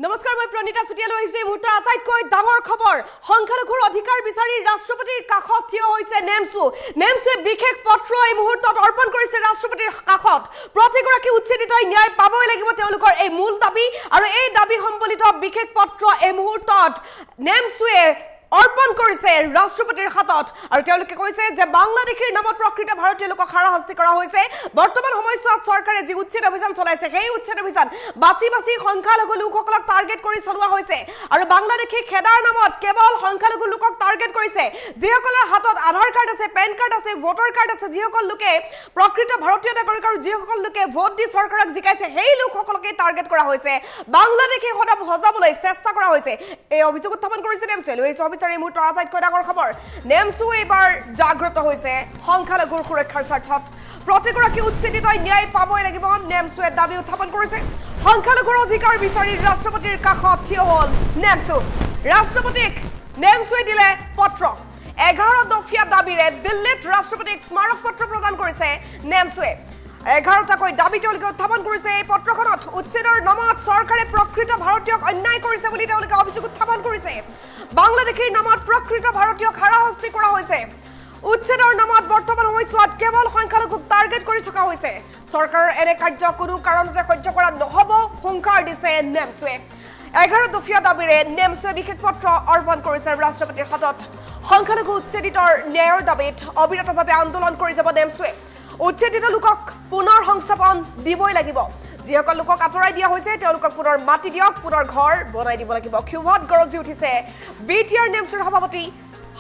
নমস্কাৰ মই প্ৰণিতা চুটিয়ালৈ আহিছো এই মুহূৰ্তৰ আটাইতকৈ ডাঙৰ খবৰ সংখ্যালঘুৰ অধিকাৰ বিচাৰি ৰাষ্ট্ৰপতিৰ কাষত থিয় হৈছে নেমছুৱে বিশেষ পত্ৰ এই মুহূৰ্তত অৰ্পণ কৰিছে ৰাষ্ট্ৰপতিৰ কাষত প্ৰতিগৰাকী উচ্ছেদিত ন্যায় পাবই লাগিব তেওঁলোকৰ এই মূল দাবী আৰু এই দাবী সম্বলিত বিশেষ পত্ৰ এই মুহূৰ্তত নেমছুৱে অৰ্পণ কৰিছে ৰাষ্ট্ৰপতিৰ হাতত আৰু তেওঁলোকে কৈছে যে বাংলাদেশৰ নামত প্ৰকৃত ভাৰতীয় লোকক হাৰাশাস্তি কৰা হৈছে বৰ্তমান সময়ছোৱাত চৰকাৰে যি উচ্ছেদ অভিযান চলাইছে সেই উচ্ছেদ অভিযান বাছি সংখ্যালঘু লোকসকলক টাৰ্গেট কৰি চলোৱা হৈছে আৰু বাংলাদেশী খেদাৰ নামত কেৱল সংখ্যালঘু লোকক টাৰ্গেট কৰিছে যিসকলৰ হাতত আধাৰ কাৰ্ড আছে পেন কাৰ্ড আছে ভোটাৰ কাৰ্ড আছে যিসকল লোকে প্ৰকৃত ভাৰতীয় নাগৰিক আৰু যিসকল লোকে ভোট দি চৰকাৰক জিকাইছে সেই লোকসকলকে টাৰ্গেট কৰা হৈছে বাংলাদেশী সদাব সজাবলৈ চেষ্টা কৰা হৈছে এই অভিযোগ উত্থাপন কৰিছে নেমছুৱে এই মুহূৰ্তৰ আটাইতকৈ ডাঙৰ খবৰ নেমছু এইবাৰ জাগ্ৰত হৈছে সংখ্যালঘুৰ সুৰক্ষাৰ স্বাৰ্থত প্ৰতিগৰাকী উচ্ছেদিত ন্যায় পাবই লাগিব নেমছুৱে দাবী উত্থাপন কৰিছে সংখ্যালঘুৰ অধিকাৰ বিচাৰি ৰাষ্ট্ৰপতিৰ কাষত থিয় হ'ল নেমছু ৰাষ্ট্ৰপতিক নেমছুৱে দিলে পত্ৰ 11 দফীয়া দাবীৰে দিল্লীত ৰাষ্ট্ৰপতিক স্মাৰক পত্ৰ প্ৰদান কৰিছে নেমছুৱে 11টাকৈ দাবী তেওঁলোকে উত্থাপন কৰিছে এই পত্ৰখনত উচ্ছেদৰ নামত চৰকাৰে প্ৰকৃত ভাৰতীয়ক অন্যায় কৰিছে বুলি তেওঁলোকে অভিযোগ উত্থাপন কৰিছে বাংলাদেশৰ নামত প্ৰকৃত ভাৰতীয়ক হাৰাশাস্তি কৰা হৈছে উচ্ছেদৰ নামত বৰ্তমান সময়ছোৱাত কেৱল সংখ্যালঘুক টাৰ্গেট কৰি থকা হৈছে চৰকাৰৰ এনে কাৰ্য কোনো কাৰণতে সহ্য কৰা নহব হুংকাৰ দিছে নেমছুৱে 11 দফীয়া দাবীৰে নেমছুৱে বিশেষ পত্ৰ অৰ্পণ কৰিছে ৰাষ্ট্ৰপতিৰ হাতত সংখ্যালঘু উচ্ছেদিতৰ ন্যায়ৰ দাবীত অবিৰতভাৱে আন্দোলন কৰি যাব নেমছুৱে উচ্ছেদিত লোকক পুনৰ সংস্থাপন দিবই লাগিব যিসকল লোকক আঁতৰাই দিয়া হৈছে তেওঁলোকক পুনৰ মাটি দিয়ক পুনৰ ঘৰ বনাই দিব লাগিব ক্ষোভত গৰজি উঠিছে বিটিআৰ নেমছুৰ সভাপতি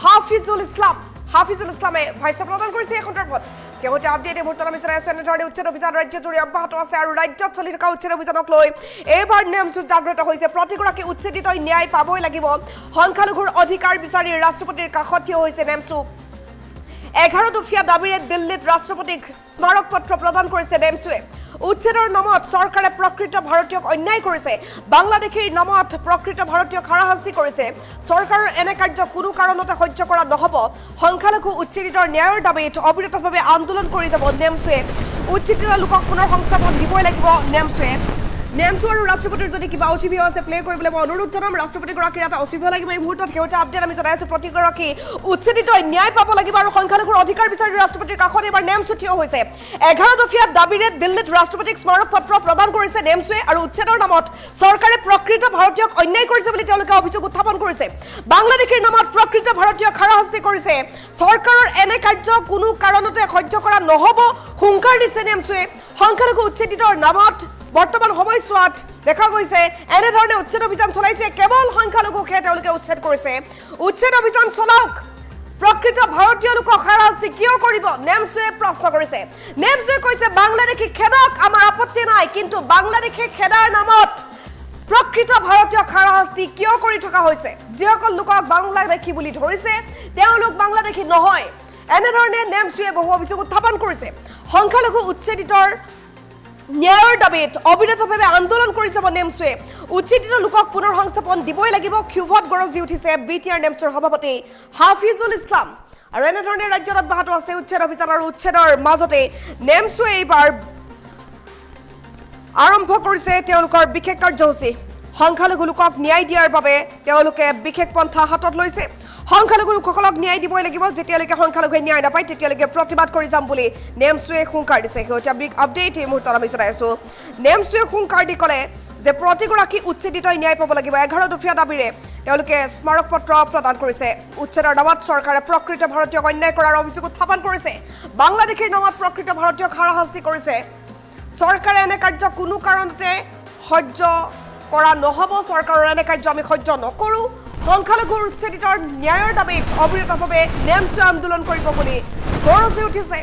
হাফিজুল ইছলামে ভাষ্য প্ৰদান কৰিছে এই সন্দৰ্ভত কেৱল আপডেট এই মুহূৰ্তত আমি চাই আছো এনেধৰণে উচ্ছেদ অভিযান ৰাজ্যজুৰি অব্যাহত আছে আৰু ৰাজ্যত চলি থকা উচ্ছেদ অভিযানক লৈ এইবাৰ নেমছু জাগ্ৰত হৈছে প্ৰতিগৰাকী উচ্ছেদিত ন্যায় পাবই লাগিব সংখ্যালঘুৰ অধিকাৰ বিচাৰি ৰাষ্ট্ৰপতিৰ কাষত থিয় হৈছে নেমছু 11 দফীয়া দাবীৰে দিল্লীত ৰাষ্ট্ৰপতিক স্মাৰক পত্ৰ প্ৰদান কৰিছে নেমছুৱে উচ্ছেদৰ নামত চৰকাৰে প্ৰকৃত ভাৰতীয়ক অন্যায় কৰিছে বাংলাদেশৰ নামত প্ৰকৃত ভাৰতীয়ক হাৰাশাস্তি কৰিছে চৰকাৰৰ এনে কাৰ্য কোনো কাৰণতে সহ্য কৰা নহব সংখ্যালঘু উচ্ছেদিতৰ ন্যায়ৰ দাবীত অবিৰতভাৱে আন্দোলন কৰি যাব নেমছুৱে উচ্ছেদিত লোকক পুনৰ সংস্থাপন দিবই লাগিব নেমছু আৰু ৰাষ্ট্ৰপতিৰ যদি কিবা অসুবিধা আছে প্লে কৰিবলৈ মই অনুৰোধ জনাম ৰাষ্ট্ৰপতিগৰাকীৰ এটা অসুবিধা লাগিব এই মুহূৰ্তত কেৱল আপডেট আমি জনাই আছো প্ৰতিগৰাকী উচ্ছেদিত ন্যায় পাব লাগিব আৰু সংখ্যালঘুৰ অধিকাৰ বিচাৰি ৰাষ্ট্ৰপতিৰ কাষত এবাৰ নেমছু থিয় হৈছে 11 দফীয়া দাবীৰে দিল্লীত ৰাষ্ট্ৰপতিক স্মাৰক পত্ৰ প্ৰদান কৰিছে নেমছুৱে আৰু উচ্ছেদৰ নামত চৰকাৰে প্ৰকৃত ভাৰতীয়ক অন্যায় কৰিছে বুলি তেওঁলোকে অভিযোগ উত্থাপন কৰিছে বাংলাদেশৰ নামত প্ৰকৃত ভাৰতীয়ক হাৰাশাস্তি কৰিছে চৰকাৰৰ এনে কাৰ্য কোনো কাৰণতে সহ্য কৰা নহব হুংকাৰ দিছে নেমছুৱে সংখ্যালঘু উচ্ছেদিতৰ নামত বৰ্তমান সময়ছোৱাত দেখা গৈছে এনেধৰণে উচ্ছেদ অভিযান চলাইছে কেৱল সংখ্যালঘুকহে তেওঁলোকে উচ্ছেদ কৰিছে উচ্ছেদ অভিযান চলাওক প্ৰকৃত ভাৰতীয় লোকক হাৰাশাস্তি কিয় কৰিব নেমছুৱে প্ৰশ্ন কৰিছে নেমছুৱে কৈছে বাংলাদেশী খেদক আমাৰ আপত্তি নাই কিন্তু বাংলাদেশী খেদাৰ নামত প্ৰকৃত ভাৰতীয় হাৰাশাস্তি কিয় কৰি থকা হৈছে যিসকল লোকক বাংলাদেশী বুলি ধৰিছে তেওঁলোক বাংলাদেশী নহয় এনেধৰণে নেমছুৱে বহু অভিযোগ উত্থাপন কৰিছে সংখ্যালঘু উচ্ছেদিতৰ ন্যায়ৰ দাবীত অবিৰতভাৱে আন্দোলন কৰি যাব নেমছুৱে উচ্ছেদিত লোকক পুনৰ সংস্থাপন দিবই লাগিব ক্ষোভত গৰজি উঠিছে বিটিআৰ নেমছুৰ সভাপতি হাফিজুল ইছলাম আৰু এনেধৰণে ৰাজ্যত অব্যাহত আছে উচ্ছেদ অভিযান আৰু উচ্ছেদৰ মাজতে নেমছুৱে এইবাৰ আৰম্ভ কৰিছে তেওঁলোকৰ বিশেষ কাৰ্যসূচী সংখ্যালঘু লোকক ন্যায় দিয়াৰ বাবে তেওঁলোকে বিশেষ পন্থা হাতত লৈছে সংখ্যালঘু লোকসকলক ন্যায় দিবই লাগিব যেতিয়ালৈকে সংখ্যালঘুৱে ন্যায় নাপায় তেতিয়ালৈকে প্ৰতিবাদ কৰি যাম বুলি নেমছুৱে হুংকাৰ দিছে শেহতীয়া বিগ আপডেট এই মুহূৰ্তত আমি জনাই আছো নেমছুৱে হুংকাৰ দি ক'লে যে প্ৰতিগৰাকী উচ্ছেদিত ন্যায় পাব লাগিব 11 দফীয়া দাবীৰে তেওঁলোকে স্মাৰক পত্ৰ প্ৰদান কৰিছে উচ্ছেদৰ নামত চৰকাৰে প্ৰকৃত ভাৰতীয়ক অন্যায় কৰাৰ অভিযোগ উত্থাপন কৰিছে বাংলাদেশৰ নামত প্ৰকৃত ভাৰতীয়ক হাৰাশাস্তি কৰিছে চৰকাৰে এনে কাৰ্য কোনো কাৰণতে সহ্য কৰা নহব চৰকাৰৰ এনে কাৰ্য আমি সহ্য নকৰো সংখ্যালঘুৰ উচ্ছেদিতৰ ন্যায়ৰ দাবীত অবিৰতভাৱে নেমছুৱে আন্দোলন কৰিব বুলি গৰজি উঠিছে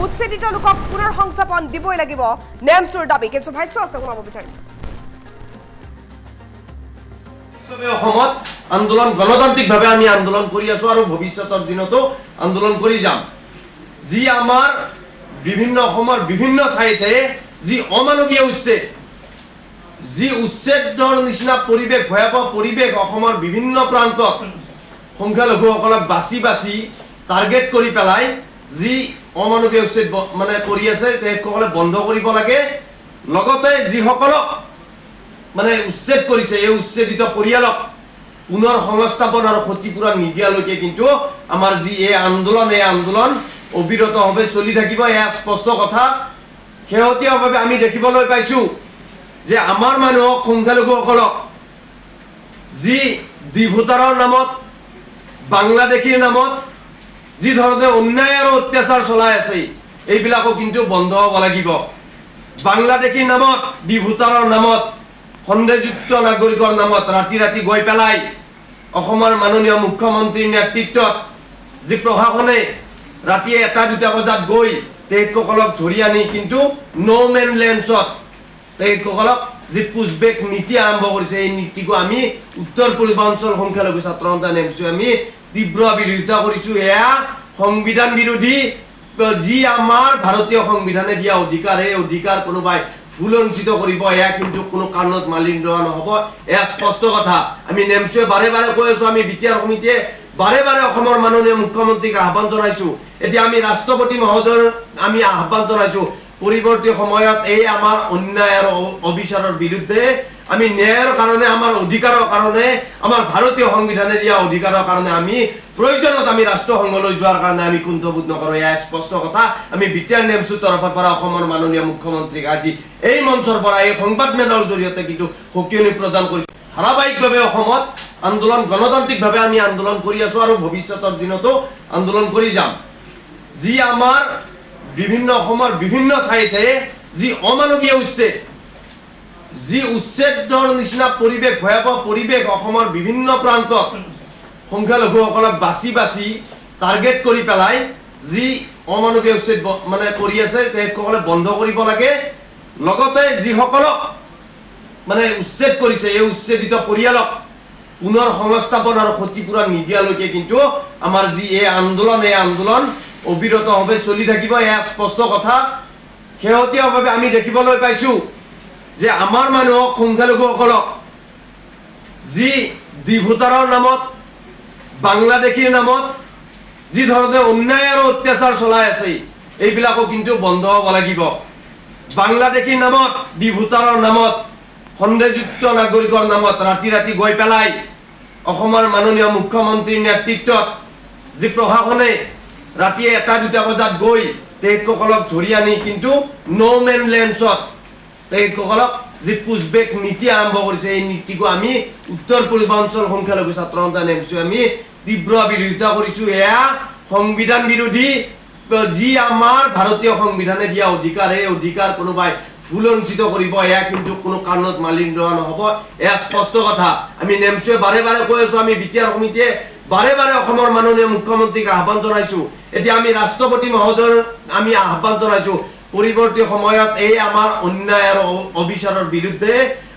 উচ্ছেদিত লোকক পুনৰ সংস্থাপন দিবই লাগিব নেমছুৰ দাবী কিছু ভাষ্য আছে শুনাব বিচাৰিম অসমত আন্দোলন গণতান্ত্ৰিকভাৱে আমি আন্দোলন কৰি আছো আৰু ভৱিষ্যতৰ দিনতো আন্দোলন কৰি যাম যি আমাৰ বিভিন্ন অসমৰ বিভিন্ন ঠাইতে যি অমানৱীয় উচ্ছেদ যি উচ্ছেদৰ নিচিনা পৰিৱেশ ভয়াবহ পৰিৱেশ অসমৰ বিভিন্ন প্ৰান্তত সংখ্যালঘুসকলক বাছি টাৰ্গেট কৰি পেলাই যি অমানৱীয় উচ্ছেদ মানে কৰি আছে তেওঁলোকে বন্ধ কৰিব লাগে লগতে যিসকলক মানে উচ্ছেদ কৰিছে, এই উচ্ছেদিত পৰিয়ালক পুনৰ সংস্থাপন আৰু ক্ষতিপূৰণ নিদিয়ালৈকে কিন্তু আমাৰ যি এই আন্দোলন অবিৰতভাৱে চলি থাকিব, এয়া স্পষ্ট কথা। শেহতীয়াভাৱে আমি দেখিবলৈ পাইছো যে আমাৰ মানুহক, সংখ্যালঘুসকলক যি ভোটাৰৰ নামত, বাংলাদেশীৰ নামত যি ধৰণে অন্যায় আৰু অত্যাচাৰ চলাই আছে, এইবিলাকো কিন্তু বন্ধ হ'ব লাগিব। বাংলাদেশীৰ নামত, ভোটাৰৰ নামত, সন্দেহযুক্ত নাগৰিকৰ নামত ৰাতি ৰাতি গৈ পেলাই অসমৰ মাননীয় মুখ্যমন্ত্ৰীৰ নেতৃত্বত যি প্ৰশাসনে ৰাতিয়ে 1-2 বজাত গৈ তেখেতসকলক ধৰি আনি কিন্তু ন' মেন লেণ্ডছত তেখেতসকলক যি পুছবেক নীতি আৰম্ভ কৰিছে, এই নীতিকো আমি উত্তৰ পূৰ্বাঞ্চল সংখ্যালঘু ছাত্ৰ সন্থা নেমছো আমি তীব্ৰ বিৰোধিতা কৰিছো। এয়া সংবিধান বিৰোধী, যি আমাৰ ভাৰতীয় সংবিধানে দিয়া অধিকাৰ, এই অধিকাৰ কোনোবাই ভুলঞ্চিত কৰিব, এয়া কিন্তু কোনো কাৰণত মানি লোৱা নহ'ব, এয়া স্পষ্ট কথা। আমি নেমছোৱে বাৰে বাৰে কৈ আছো, আমি বিটিআৰ সমিতিয়ে বাৰে বাৰে অসমৰ মাননীয় মুখ্যমন্ত্ৰীক আহ্বান জনাইছো। এতিয়া আমি ৰাষ্ট্ৰপতি মহোদয়ৰ আমি আহ্বান জনাইছো, পৰৱৰ্তী সময়ত এই আমাৰ অন্যায় আৰু অবিচাৰৰ বিৰুদ্ধে আমি ন্যায়ৰ কাৰণে, আমাৰ অধিকাৰৰ কাৰণে, আমাৰ ভাৰতীয় সংবিধানে দিয়া অধিকাৰৰ কাৰণে আমি প্ৰয়োজনত আমি ৰাষ্ট্ৰসংঘলৈ যোৱাৰ কাৰণে আমি কুণ্ঠবোধ নকৰো, এয়া স্পষ্ট কথা। আমি বিটিআৰ নেমছোৰ তৰফৰ পৰা অসমৰ মাননীয় মুখ্যমন্ত্ৰীক আজি এই মঞ্চৰ পৰা এই সংবাদমেলৰ জৰিয়তে কিন্তু সকিয়নি প্ৰদান কৰিছো। ধাৰাবাহিকভাৱে অসমত গণতান্ত্ৰিকভাৱে আমি আন্দোলন কৰি আছো আৰু ভৱিষ্যতৰ দিনতো আন্দোলন কৰি যাম। যি আমাৰ অসমৰ বিভিন্ন ঠাইতে যি অমানৱীয় উচ্ছেদ, যি উচ্ছেদৰ নিচিনা পৰিৱেশ, ভয়াৱহ পৰিৱেশ অসমৰ বিভিন্ন প্ৰান্তত সংখ্যালঘুসকলক বাছি টাৰ্গেট কৰি পেলাই যি অমানৱীয় উচ্ছেদ মানে কৰি আছে, তেখেতসকলে বন্ধ কৰিব লাগে। লগতে যিসকলক মানে উচ্ছেদ কৰিছে, এই উচ্ছেদিত পৰিয়ালক পুনৰ সংস্থাপন আৰু ক্ষতিপূৰণ নিদিয়ালৈকে কিন্তু আমাৰ যি এই আন্দোলন অবিৰতভাৱে চলি থাকিব, এয়া স্পষ্ট কথা। শেহতীয়াভাৱে আমি দেখিবলৈ পাইছো যে আমাৰ মানুহক, সংখ্যালঘুসকলক যি ভোটাৰৰ নামত, বাংলাদেশীৰ নামত যি ধৰণে অন্যায় আৰু অত্যাচাৰ চলাই আছে, এইবিলাকো কিন্তু বন্ধ হ'ব লাগিব। বাংলাদেশীৰ নামত, ভোটাৰৰ নামত, সন্দেহযুক্ত নাগৰিকৰ নামত ৰাতি ৰাতি গৈ পেলাই অসমৰ মাননীয় মুখ্যমন্ত্ৰীৰ নেতৃত্বত যি প্ৰশাসনে ৰাতিয়ে 1-2 বজাত গৈ তেখেতসকলক ধৰি আনি কিন্তু ন' মেন লেণ্ডছত তেখেতসকলক যি পুছবেক নীতি আৰম্ভ কৰিছে, এই নীতিকো আমি উত্তৰ পূৰ্বাঞ্চল সংখ্যালঘু ছাত্ৰ সন্থা নেমছো আমি তীব্ৰ বিৰোধিতা কৰিছো। এয়া সংবিধান বিৰোধী, যি আমাৰ ভাৰতীয় সংবিধানে দিয়া অধিকাৰ, এই অধিকাৰ কোনোবাই ভুলঞ্চিত কৰিব, এয়া কিন্তু কোনো কাৰণত মানি লোৱা নহ'ব, এয়া স্পষ্ট কথা। আমি নেমছোৱে বাৰে বাৰে কৈ আছো, আমি বিটিআৰ সমিতিয়ে বাৰে বাৰে অসমৰ মাননীয় মুখ্যমন্ত্ৰীক আহ্বান জনাইছো। এতিয়া আমি ৰাষ্ট্ৰপতি মহোদয়ৰ আমি আহ্বান জনাইছো, পৰৱৰ্তী সময়ত এই আমাৰ অন্যায় আৰু অবিচাৰৰ বিৰুদ্ধে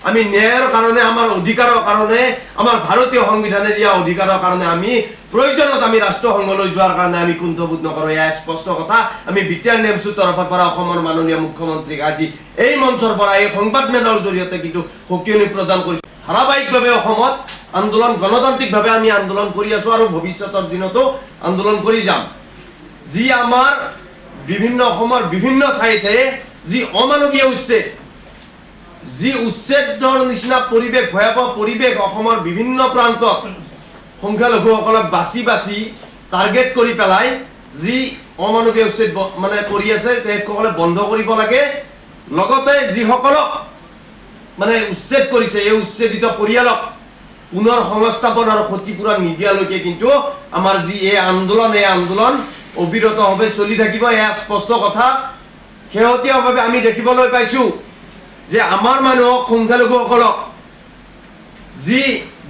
আমি ন্যায়ৰ কাৰণে, আমাৰ অধিকাৰৰ কাৰণে, আমাৰ ভাৰতীয় সংবিধানে দিয়া অধিকাৰৰ কাৰণে আমি প্ৰয়োজনত আমি ৰাষ্ট্ৰসংঘলৈ যোৱাৰ কাৰণে আমি কুণ্ঠবোধ নকৰো, এয়া স্পষ্ট কথা। আমি বিটিআৰ নেমছোৰ তৰফৰ পৰা অসমৰ মাননীয় মুখ্যমন্ত্ৰীক আজি এই মঞ্চৰ পৰা এই সংবাদমেলৰ জৰিয়তে কিন্তু সকিয়নি প্ৰদান কৰিছো। ধাৰাবাহিকভাৱে অসমত গণতান্ত্ৰিকভাৱে আমি আন্দোলন কৰি আছো আৰু ভৱিষ্যতৰ দিনতো আন্দোলন কৰি যাম। যি আমাৰ অসমৰ বিভিন্ন ঠাইতে যি অমানৱীয় উচ্ছেদ, যি উচ্ছেদৰ নিচিনা পৰিৱেশ, ভয়াৱহ পৰিৱেশ অসমৰ বিভিন্ন প্ৰান্তত সংখ্যালঘুসকলক বাছি টাৰ্গেট কৰি পেলাই যি অমানৱীয় উচ্ছেদ মানে কৰি আছে, তেখেতসকলে বন্ধ কৰিব লাগে। লগতে যিসকলক মানে উচ্ছেদ কৰিছে, এই উচ্ছেদিত পৰিয়ালক পুনৰ সংস্থাপন আৰু ক্ষতিপূৰণ নিদিয়ালৈকে কিন্তু আমাৰ যি এই আন্দোলন অবিৰতভাৱে চলি থাকিব, এয়া স্পষ্ট কথা। শেহতীয়াভাৱে আমি দেখিবলৈ পাইছো যে আমাৰ মানুহক, সংখ্যালঘুসকলক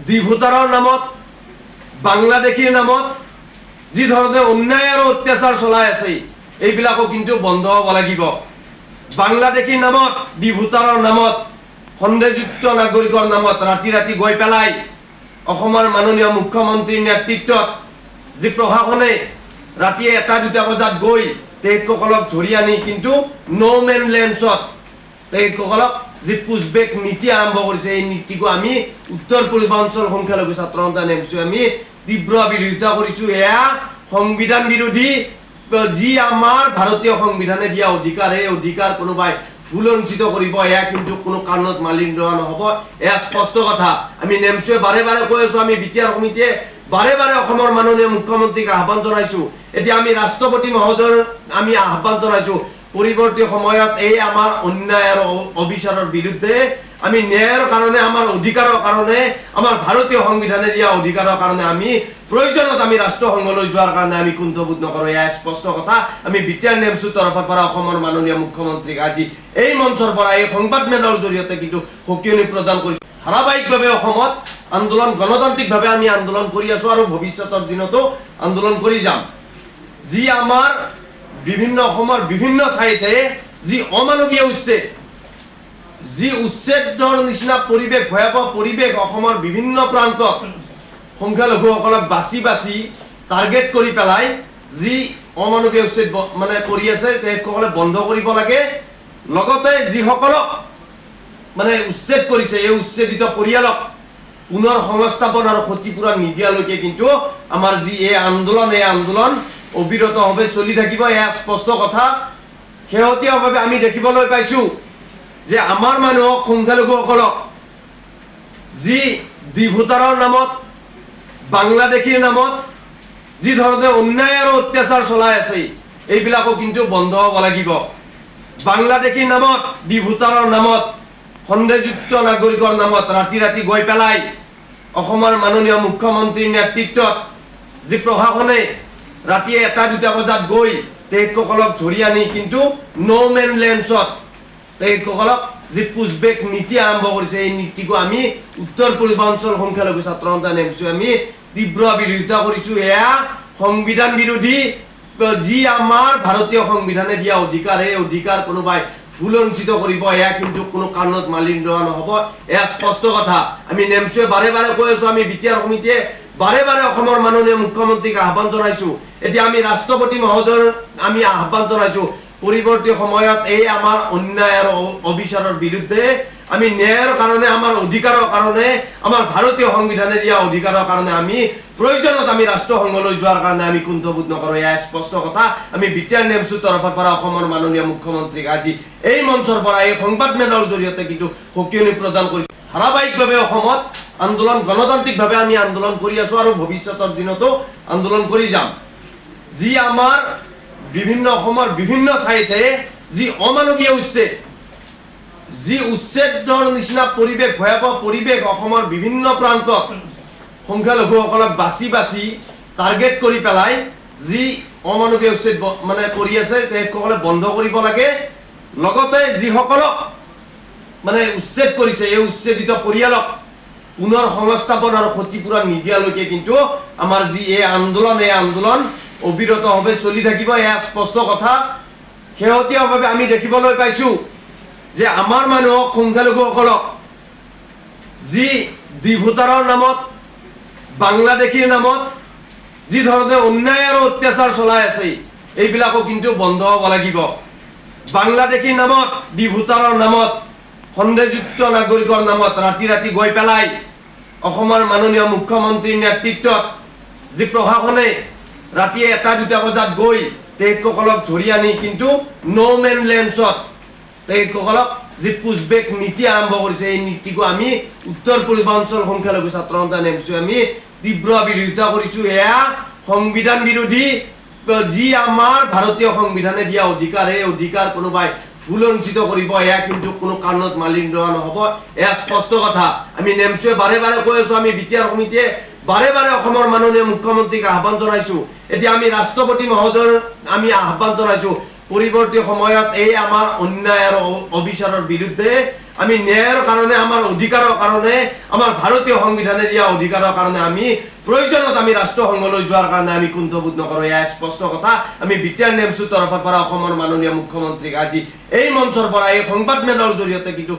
যি ভোটাৰৰ নামত, বাংলাদেশীৰ নামত যি ধৰণে অন্যায় আৰু অত্যাচাৰ চলাই আছে, এইবিলাকো কিন্তু বন্ধ হ'ব লাগিব। বাংলাদেশীৰ নামত, ভোটাৰৰ নামত, সন্দেহযুক্ত নাগৰিকৰ নামত ৰাতি ৰাতি গৈ পেলাই অসমৰ মাননীয় মুখ্যমন্ত্ৰীৰ নেতৃত্বত যি প্ৰশাসনে ৰাতিয়ে 1-2 বজাত গৈ তেখেতসকলক ধৰি আনি কিন্তু ন' মেন লেণ্ডছত তেখেতসকলক যি পুছবেক নীতি আৰম্ভ কৰিছে, এই নীতিকো আমি উত্তৰ পূৰ্বাঞ্চল সংখ্যালঘু ছাত্ৰ সন্থা নেমছো আমি তীব্ৰ বিৰোধিতা কৰিছো। এয়া সংবিধান বিৰোধী, যি আমাৰ ভাৰতীয় সংবিধানে দিয়া অধিকাৰ, এই অধিকাৰ কোনোবাই ফুলঞ্চিত কৰিব, এয়া কিন্তু কোনো কাৰণত মানি লোৱা নহ'ব। এয়া স্পষ্ট কথা। আমি নেমচুৱে বাৰে বাৰে কৈ আছো, আমি বিটিআৰ সমিতিয়ে বাৰে বাৰে অসমৰ মাননীয় মুখ্যমন্ত্ৰীক আহ্বান জনাইছো। এতিয়া আমি ৰাষ্ট্ৰপতি মহোদয়ৰ আমি আহ্বান জনাইছো, পৰৱৰ্তী সময়ত এই আমাৰ অন্যায় আৰু অবিচাৰৰ বিৰুদ্ধে আমি ন্যায়ৰ কাৰণে, আমাৰ অধিকাৰৰ কাৰণে, আমাৰ ভাৰতীয় সংবিধানে দিয়া অধিকাৰৰ কাৰণে আমি প্ৰয়োজনত আমি ৰাষ্ট্ৰসংঘলৈ যোৱাৰ কাৰণে আমি কুণ্ঠবোধ নকৰোঁ। এয়া স্পষ্ট কথা। আমি বিটিআৰ নেমচুৰ তৰফৰ পৰা অসমৰ মাননীয় মুখ্যমন্ত্ৰীক আজি এই মঞ্চৰ পৰা এই সংবাদমেলৰ জৰিয়তে কিন্তু সকিয়নি প্ৰদান কৰিছোঁ। ধাৰাবাহিকভাৱে অসমত আন্দোলন, গণতান্ত্ৰিকভাৱে আমি আন্দোলন কৰি আছো আৰু ভৱিষ্যতৰ দিনতো আন্দোলন কৰি যাম। যি আমাৰ বিভিন্ন অসমৰ বিভিন্ন ঠাইতে যি অমানৱীয় উচ্ছেদ, যি উচ্ছেদৰ নিচিনা পৰিৱেশ, ভয়াৱহ পৰিৱেশ অসমৰ বিভিন্ন প্ৰান্তত সংখ্যালঘুসকলক বাছি বাছি টাৰ্গেট কৰি পেলাই যি অমানৱীয় উচ্ছেদ মানে কৰি আছে, তেখেতসকলে বন্ধ কৰিব লাগে। লগতে যিসকলক মানে উচ্ছেদ কৰিছে, এই উচ্ছেদিত পৰিয়ালক পুনৰ সংস্থাপন আৰু ক্ষতিপূৰণ নিদিয়ালৈকে কিন্তু আমাৰ যি এই আন্দোলন অবিৰতভাৱে চলি থাকিব। এয়া স্পষ্ট কথা। শেহতীয়াভাৱে আমি দেখিবলৈ পাইছো যে আমাৰ মানুহক, সংখ্যালঘুসকলক যি ভোটাৰৰ নামত, বাংলাদেশীৰ নামত যি ধৰণে অন্যায় আৰু অত্যাচাৰ চলাই আছে, এইবিলাকো কিন্তু বন্ধ হ'ব লাগিব। বাংলাদেশীৰ নামত, ভোটাৰৰ নামত, সন্দেহযুক্ত নাগৰিকৰ নামত ৰাতি ৰাতি গৈ পেলাই অসমৰ মাননীয় মুখ্যমন্ত্ৰীৰ নেতৃত্বত যি প্ৰশাসনে ৰাতি 1-2 বজাত গৈ তেখেতসকলক ধৰি আনি কিন্তু ন' মেন লেণ্ডছত তেখেতসকলক যি পুছবেক নীতি আৰম্ভ কৰিছে, এই নীতিকো আমি উত্তৰ পূৰ্বাঞ্চল সংখ্যালঘু ছাত্ৰ সন্থা নেমচুৱে আমি তীব্ৰ বিৰোধিতা কৰিছো। এয়া সংবিধান বিৰোধী। যি আমাৰ ভাৰতীয় সংবিধানে দিয়া অধিকাৰ, এই অধিকাৰ কোনোবাই ফুলঞ্চিত কৰিব, এয়া কিন্তু কোনো কাৰণত মানি লোৱা নহ'ব। এয়া স্পষ্ট কথা। আমি নেমচুৱে বাৰে বাৰে কৈ আছো, আমি বিটিআৰ সমিতিয়ে বাৰে বাৰে অসমৰ মাননীয় মুখ্যমন্ত্ৰীক আহ্বান জনাইছো। এতিয়া আমি ৰাষ্ট্ৰপতি মহোদয়ৰ আমি আহ্বান জনাইছো, পৰৱৰ্তী সময়ত এই আমাৰ অন্যায় আৰু অবিচাৰৰ বিৰুদ্ধে আমি ন্যায়ৰ কাৰণে, আমাৰ অধিকাৰৰ কাৰণে, আমাৰ ভাৰতীয় সংবিধানে দিয়া অধিকাৰৰ কাৰণে আমি প্ৰয়োজনত আমি ৰাষ্ট্ৰসংঘলৈ যোৱাৰ কাৰণে আমি কুণ্ঠবোধ নকৰোঁ। এয়া স্পষ্ট কথা। আমি বিটিআৰ নেমচুৰ তৰফৰ পৰা অসমৰ মাননীয় মুখ্যমন্ত্ৰীক আজি এই মঞ্চৰ পৰা এই সংবাদমেলৰ জৰিয়তে কিন্তু সকিয়নি প্ৰদান কৰিছোঁ। ধাৰাবাহিকভাৱে অসমত আন্দোলন, গণতান্ত্ৰিকভাৱে আমি আন্দোলন কৰি আছো আৰু ভৱিষ্যতৰ দিনতো আন্দোলন কৰি যাম। যি আমাৰ বিভিন্ন অসমৰ বিভিন্ন ঠাইতে যি অমানৱীয় উচ্ছেদ, যি উচ্ছেদৰ নিচিনা পৰিৱেশ, ভয়াৱহ পৰিৱেশ অসমৰ বিভিন্ন প্ৰান্তত সংখ্যালঘুসকলক বাছি বাছি টাৰ্গেট কৰি পেলাই যি অমানৱীয় উচ্ছেদ মানে কৰি আছে, তেখেতসকলে বন্ধ কৰিব লাগে। লগতে যিসকলক মানে উচ্ছেদ কৰিছে, এই উচ্ছেদিত পৰিয়ালক পুনৰ সংস্থাপন আৰু ক্ষতিপূৰণ নিদিয়ালৈকে কিন্তু আমাৰ যি এই আন্দোলন অবিৰতভাৱে চলি থাকিব। এয়া স্পষ্ট কথা। শেহতীয়াভাৱে আমি দেখিবলৈ পাইছো যে আমাৰ মানুহক, সংখ্যালঘুসকলক যি ভোটাৰৰ নামত, বাংলাদেশীৰ নামত যি ধৰণে অন্যায় আৰু অত্যাচাৰ চলাই আছে, এইবিলাকো কিন্তু বন্ধ হ'ব লাগিব। বাংলাদেশীৰ নামত, ভোটাৰৰ নামত, সন্দেহযুক্ত নাগৰিকৰ নামত ৰাতি ৰাতি গৈ পেলাই অসমৰ মাননীয় মুখ্যমন্ত্ৰীৰ নেতৃত্বত যি প্ৰশাসনে ৰাতি 1-2 বজাত গৈ তেখেতসকলক ধৰি আনি কিন্তু ন' মেন লেণ্ডছত তেখেতসকলক যি পুছবেক নীতি আৰম্ভ কৰিছে, এই নীতিকো আমি উত্তৰ পূৰ্বাঞ্চল সংখ্যালঘু ছাত্ৰ সন্থা নেমচুৱে আমি তীব্ৰ বিৰোধিতা কৰিছো। এয়া সংবিধান বিৰোধী। যি আমাৰ ভাৰতীয় সংবিধানে দিয়া অধিকাৰ, এই অধিকাৰ কোনোবাই ফুলঞ্চিত কৰিব, এয়া কিন্তু কোনো কাৰণত মানি লোৱা নহ'ব। এয়া স্পষ্ট কথা। আমি নেমচুৱে বাৰে বাৰে কৈ আছো, আমি বিটিআৰ সমিতিয়ে বাৰে বাৰে অসমৰ মাননীয় মুখ্যমন্ত্ৰীক আহ্বান জনাইছো। এতিয়া আমি ৰাষ্ট্ৰপতি মহোদয়ৰ আমি আহ্বান জনাইছো, পৰৱৰ্তী সময়ত এই আমাৰ অন্যায় আৰু অবিচাৰৰ বিৰুদ্ধে আমি ন্যায়ৰ কাৰণে, আমাৰ অধিকাৰৰ কাৰণে, আমাৰ ভাৰতীয় সংবিধানে দিয়া অধিকাৰৰ কাৰণে আমি প্ৰয়োজনত আমি ৰাষ্ট্ৰসংঘলৈ যোৱাৰ কাৰণে আমি কুণ্ঠবোধ নকৰোঁ। এয়া স্পষ্ট কথা। আমি বিটিআৰ নেমচুৰ তৰফৰ পৰা অসমৰ মাননীয় মুখ্যমন্ত্ৰীক আজি এই মঞ্চৰ পৰা এই সংবাদমেলৰ জৰিয়তে কিন্তু